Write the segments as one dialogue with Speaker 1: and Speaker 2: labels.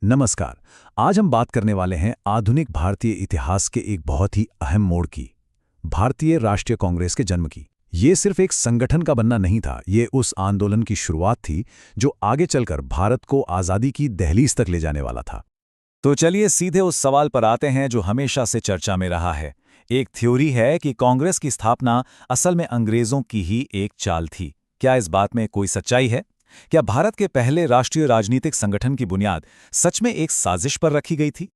Speaker 1: नमस्कार। आज हम बात करने वाले हैं आधुनिक भारतीय इतिहास के एक बहुत ही अहम मोड़ की, भारतीय राष्ट्रीय कांग्रेस के जन्म की। ये सिर्फ एक संगठन का बनना नहीं था, ये उस आंदोलन की शुरुआत थी जो आगे चलकर भारत को आज़ादी की दहलीज तक ले जाने वाला था।
Speaker 2: तो चलिए सीधे उस सवाल पर आते हैं जो हमेशा से चर्चा में रहा है। एक थ्योरी है कि कांग्रेस की स्थापना असल में अंग्रेजों की ही एक चाल थी। क्या इस बात में कोई सच्चाई है? क्या भारत के पहले राष्ट्रीय राजनीतिक संगठन की बुनियाद सच में एक साजिश पर रखी गई थी?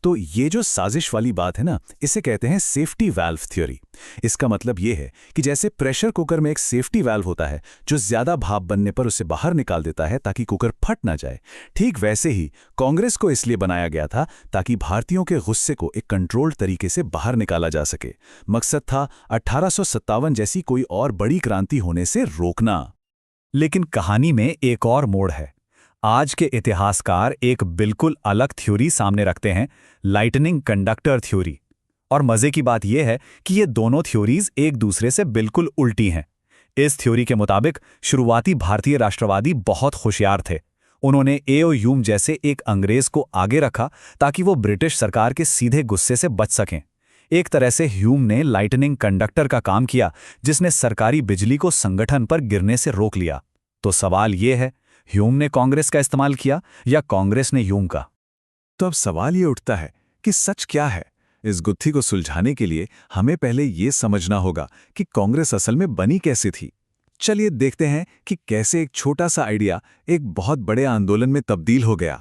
Speaker 1: तो ये जो साजिश वाली बात है ना, इसे कहते हैं सेफ्टी वाल्व थ्योरी। इसका मतलब ये है कि जैसे प्रेशर कुकर में एक सेफ्टी वाल्व होता है जो ज्यादा भाप बनने पर उसे बाहर निकाल देता है ताकि कुकर फट ना जाए, ठीक वैसे ही कांग्रेस को इसलिए बनाया गया था ताकि भारतीयों के गुस्से को एक कंट्रोल्ड तरीके से बाहर निकाला जा सके। मकसद था 1857 जैसी कोई और बड़ी क्रांति होने से रोकना।
Speaker 2: लेकिन कहानी में एक और मोड़ है। आज के इतिहासकार एक बिल्कुल अलग थ्योरी सामने रखते हैं, लाइटनिंग कंडक्टर थ्योरी। और मजे की बात यह है कि ये दोनों थ्योरीज एक दूसरे से बिल्कुल उल्टी हैं। इस थ्योरी के मुताबिक शुरुआती भारतीय राष्ट्रवादी बहुत होशियार थे। उन्होंने एओ ह्यूम जैसे एक अंग्रेज को आगे रखा ताकि वो ब्रिटिश सरकार के सीधे गुस्से से बच सकें। एक तरह से ह्यूम ने लाइटनिंग कंडक्टर का काम किया, जिसने सरकारी बिजली को संगठन पर गिरने से रोक लिया। तो सवाल ये है, ह्यूम ने कांग्रेस का इस्तेमाल किया या कांग्रेस ने ह्यूम का?
Speaker 1: तो अब सवाल ये उठता है कि सच क्या है। इस गुत्थी को सुलझाने के लिए हमें पहले ये समझना होगा कि कांग्रेस असल में बनी कैसे थी। चलिए देखते हैं कि कैसे एक छोटा सा आइडिया एक बहुत बड़े आंदोलन में तब्दील हो गया।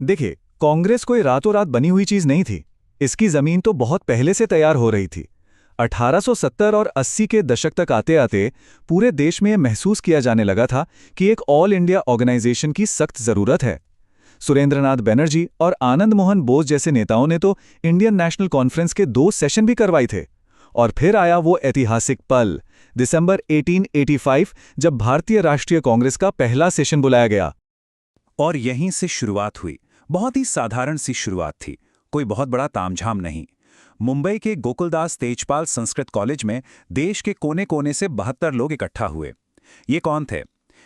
Speaker 2: देखिए, कांग्रेस कोई रातों रात बनी हुई चीज नहीं थी। इसकी जमीन तो बहुत पहले से तैयार हो रही थी। 1870 और 80 के दशक तक आते आते पूरे देश में यह महसूस किया जाने लगा था कि एक ऑल इंडिया ऑर्गेनाइजेशन की सख्त जरूरत है। सुरेंद्रनाथ बैनर्जी और आनंद मोहन बोस जैसे नेताओं ने तो इंडियन नेशनल कॉन्फ्रेंस के 2 सेशन भी करवाए थे। और फिर आया वो ऐतिहासिक पल, दिसंबर 1885, जब भारतीय राष्ट्रीय कांग्रेस का पहला सेशन बुलाया गया।
Speaker 3: और यहीं से शुरुआत हुई। बहुत ही साधारण सी शुरुआत थी, कोई बहुत बड़ा तामझाम नहीं। मुंबई के गोकुलदास तेजपाल संस्कृत कॉलेज में देश के कोने कोने से 72 लोग इकट्ठा हुए। ये कौन थे?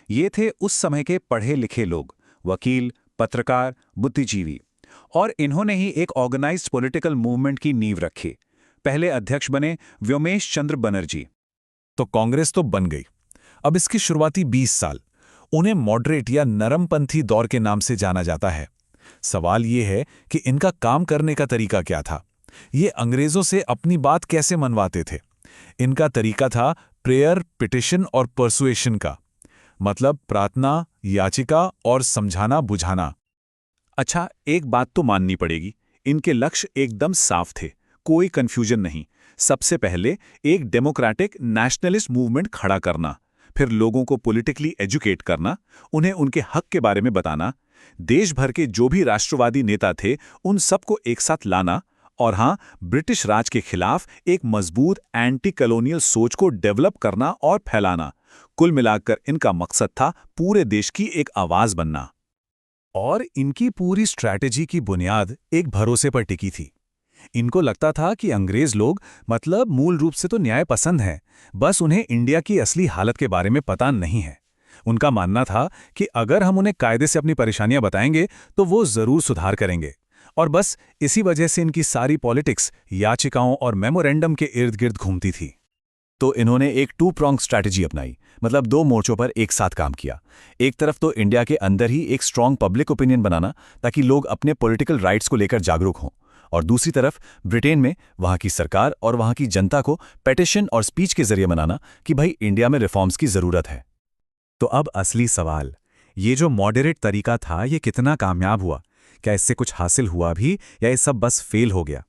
Speaker 3: ये थे उस समय के पढ़े लिखे लोग, वकील, पत्रकार, बुद्धिजीवी। और इन्होंने ही एक ऑर्गेनाइज्ड पॉलिटिकल मूवमेंट की नींव रखी। पहले अध्यक्ष बने व्योमेश चंद्र बनर्जी।
Speaker 1: तो कांग्रेस तो बन गई। अब इसकी शुरुआती 20 साल उन्हें मॉडरेट या नरमपंथी दौर के नाम से जाना जाता है। सवाल ये है कि इनका काम करने का तरीका क्या था। ये अंग्रेजों से अपनी बात कैसे मनवाते थे? इनका तरीका था प्रेयर, पिटिशन और परसुएशन का, मतलब प्रार्थना, याचिका और समझाना बुझाना।
Speaker 3: अच्छा, एक बात तो माननी पड़ेगी, इनके लक्ष्य एकदम साफ थे, कोई कंफ्यूजन नहीं। सबसे पहले एक डेमोक्रेटिक नेशनलिस्ट मूवमेंट खड़ा करना, फिर लोगों को पॉलिटिकली एजुकेट करना, उन्हें उनके हक के बारे में बताना, देश भर के जो भी राष्ट्रवादी नेता थे उन सबको एक साथ लाना, और हां, ब्रिटिश राज के खिलाफ एक मजबूत एंटी कॉलोनियल सोच को डेवलप करना और फैलाना। कुल मिलाकर इनका मकसद था पूरे देश की एक आवाज बनना।
Speaker 1: और इनकी पूरी स्ट्रैटेजी की बुनियाद एक भरोसे पर टिकी थी। इनको लगता था कि अंग्रेज लोग मतलब मूल रूप से तो न्याय पसंद हैं, बस उन्हें इंडिया की असली हालत के बारे में पता नहीं है। उनका मानना था कि अगर हम उन्हें कायदे से अपनी परेशानियां बताएंगे तो वो जरूर सुधार करेंगे। और बस इसी वजह से इनकी सारी पॉलिटिक्स याचिकाओं और मेमोरेंडम के इर्द गिर्द घूमती थी।
Speaker 2: तो इन्होंने एक 2 प्रोंग स्ट्रैटेजी अपनाई, मतलब 2 मोर्चों पर एक साथ काम किया। एक तरफ तो इंडिया के अंदर ही एक स्ट्रांग पब्लिक ओपिनियन बनाना ताकि लोग अपने पॉलिटिकल राइट्स को लेकर जागरूक हों, और दूसरी तरफ ब्रिटेन में वहां की सरकार और वहां की जनता को पेटिशन और स्पीच के जरिए मनाना कि भाई इंडिया में रिफॉर्म्स की जरूरत है।
Speaker 1: तो अब असली सवाल, ये जो मॉडरेट तरीका था ये कितना कामयाब हुआ? क्या इससे कुछ हासिल हुआ भी या ये सब बस फेल हो गया?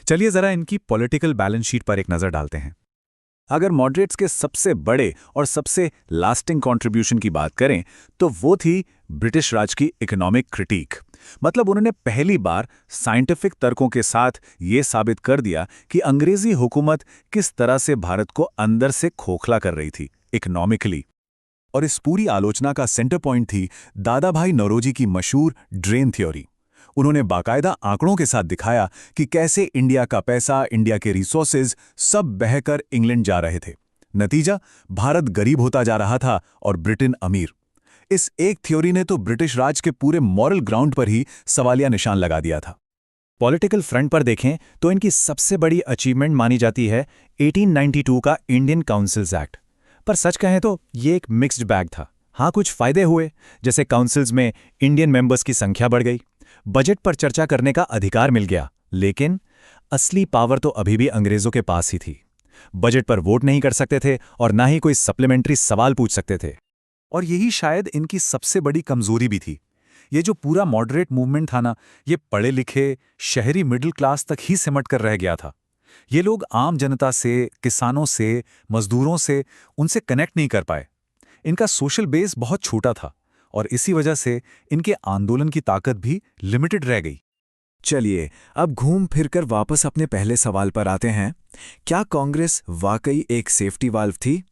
Speaker 1: चलिए जरा इनकी पॉलिटिकल बैलेंस शीट पर एक नजर डालते हैं। अगर मॉडरेट्स के सबसे बड़े और सबसे लास्टिंग कंट्रीब्यूशन की बात करें तो वो थी ब्रिटिश राज की इकोनॉमिक क्रिटिक। मतलब उन्होंने पहली बार साइंटिफिक तर्कों के साथ ये साबित कर दिया कि अंग्रेजी हुकूमत किस तरह से भारत को अंदर से खोखला कर रही थी इकोनॉमिकली। और इस पूरी आलोचना का सेंटर पॉइंट थी दादा भाई नौरोजी की मशहूर ड्रेन थ्योरी। उन्होंने बाकायदा आंकड़ों के साथ दिखाया कि कैसे इंडिया का पैसा, इंडिया के रिसोर्सेज सब बहकर इंग्लैंड जा रहे थे। नतीजा, भारत गरीब होता जा रहा था और ब्रिटेन अमीर।
Speaker 2: इस एक थ्योरी ने तो ब्रिटिश राज के पूरे मॉरल ग्राउंड पर ही सवालिया निशान लगा दिया था।
Speaker 4: पॉलिटिकल फ्रंट पर देखें तो इनकी सबसे बड़ी अचीवमेंट मानी जाती है 1892 का इंडियन काउंसिल्स एक्ट। पर सच कहें तो ये एक मिक्स्ड बैग था। हाँ, कुछ फायदे हुए, जैसे काउंसिल्स में इंडियन मेंबर्स की संख्या बढ़ गई, बजट पर चर्चा करने का अधिकार मिल गया, लेकिन असली पावर तो अभी भी अंग्रेजों के पास ही थी। बजट पर वोट नहीं कर सकते थे और ना ही कोई सप्लीमेंट्री सवाल पूछ सकते थे।
Speaker 2: और यही शायद इनकी सबसे बड़ी कमजोरी भी थी। ये जो पूरा मॉडरेट मूवमेंट था ना, ये पढ़े लिखे शहरी मिडिल क्लास तक ही सिमट कर रह गया था। ये लोग आम जनता से, किसानों से, मजदूरों से उनसे कनेक्ट नहीं कर पाए। इनका सोशल बेस बहुत छोटा था और इसी वजह से इनके आंदोलन की ताकत भी लिमिटेड रह गई।
Speaker 1: चलिए अब घूम फिरकर वापस अपने पहले सवाल पर आते हैं। क्या कांग्रेस वाकई एक सेफ्टी वाल्व थी?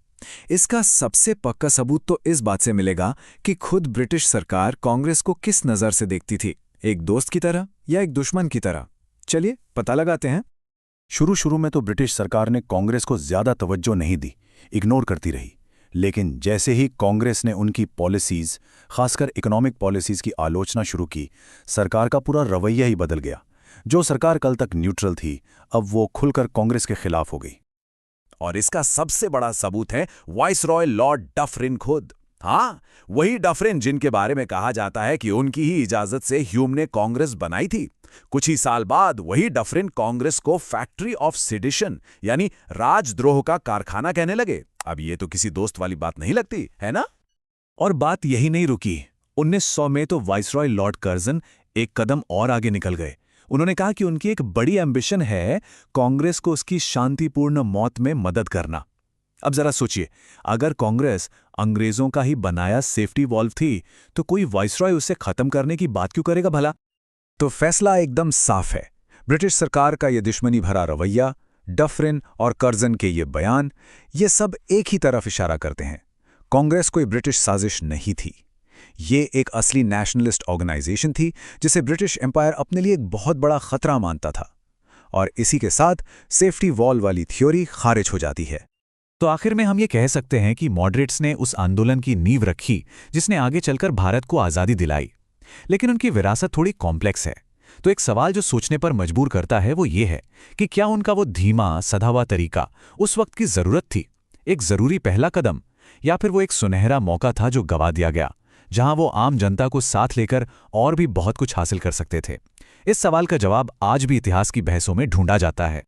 Speaker 1: इसका सबसे पक्का सबूत तो इस बात से मिलेगा कि खुद ब्रिटिश सरकार कांग्रेस को किस नज़र से देखती थी, एक दोस्त की तरह या एक दुश्मन की तरह। चलिए पता लगाते हैं।
Speaker 2: शुरू में तो ब्रिटिश सरकार ने कांग्रेस को ज्यादा तवज्जो नहीं दी, इग्नोर करती रही। लेकिन जैसे ही कांग्रेस ने उनकी पॉलिसीज, खासकर इकोनॉमिक पॉलिसीज की आलोचना शुरू की, सरकार का पूरा रवैया ही बदल गया। जो सरकार कल तक न्यूट्रल थी, अब वो खुलकर कांग्रेस के खिलाफ हो गई।
Speaker 3: और इसका सबसे बड़ा सबूत है वाइसरॉय लॉर्ड डफरिन खुद। हाँ, वही डफरिन जिनके बारे में कहा जाता है कि उनकी ही इजाजत से ह्यूम ने कांग्रेस बनाई थी। कुछ ही साल बाद वही डफरिन कांग्रेस को फैक्ट्री ऑफ सेडिशन यानी राजद्रोह का कारखाना कहने लगे। अब ये तो किसी दोस्त वाली बात नहीं लगती है ना?
Speaker 2: और बात यही नहीं रुकी। 1900 में तो वाइसरॉय लॉर्ड कर्जन एक कदम और आगे निकल गए। उन्होंने कहा कि उनकी एक बड़ी एम्बिशन है कांग्रेस को उसकी शांतिपूर्ण मौत में मदद करना। अब जरा सोचिए, अगर कांग्रेस अंग्रेजों का ही बनाया सेफ्टी वॉल्व थी, तो कोई वाइसरॉय उसे खत्म करने की बात क्यों करेगा भला?
Speaker 1: तो फैसला एकदम साफ है। ब्रिटिश सरकार का ये दुश्मनी भरा रवैया, डफरिन और कर्जन के ये बयान, ये सब एक ही तरफ इशारा करते हैं। कांग्रेस कोई ब्रिटिश साजिश नहीं थी। ये एक असली नेशनलिस्ट ऑर्गेनाइजेशन थी जिसे ब्रिटिश एम्पायर अपने लिए एक बहुत बड़ा खतरा मानता था। और इसी के साथ सेफ्टी वॉल वाली थ्योरी खारिज हो जाती है।
Speaker 4: तो आखिर में हम ये कह सकते हैं कि मॉडरेट्स ने उस आंदोलन की नींव रखी जिसने आगे चलकर भारत को आज़ादी दिलाई। लेकिन उनकी विरासत थोड़ी कॉम्प्लेक्स है। तो एक सवाल जो सोचने पर मजबूर करता है वो ये है कि क्या उनका वो धीमा सधा हुआ तरीका उस वक्त की ज़रूरत थी, एक ज़रूरी पहला कदम, या फिर वो एक सुनहरा मौका था जो गवा दिया गया, जहां वो आम जनता को साथ लेकर और भी बहुत कुछ हासिल कर सकते थे? इस सवाल का जवाब आज भी इतिहास की बहसों में ढूंढा जाता है।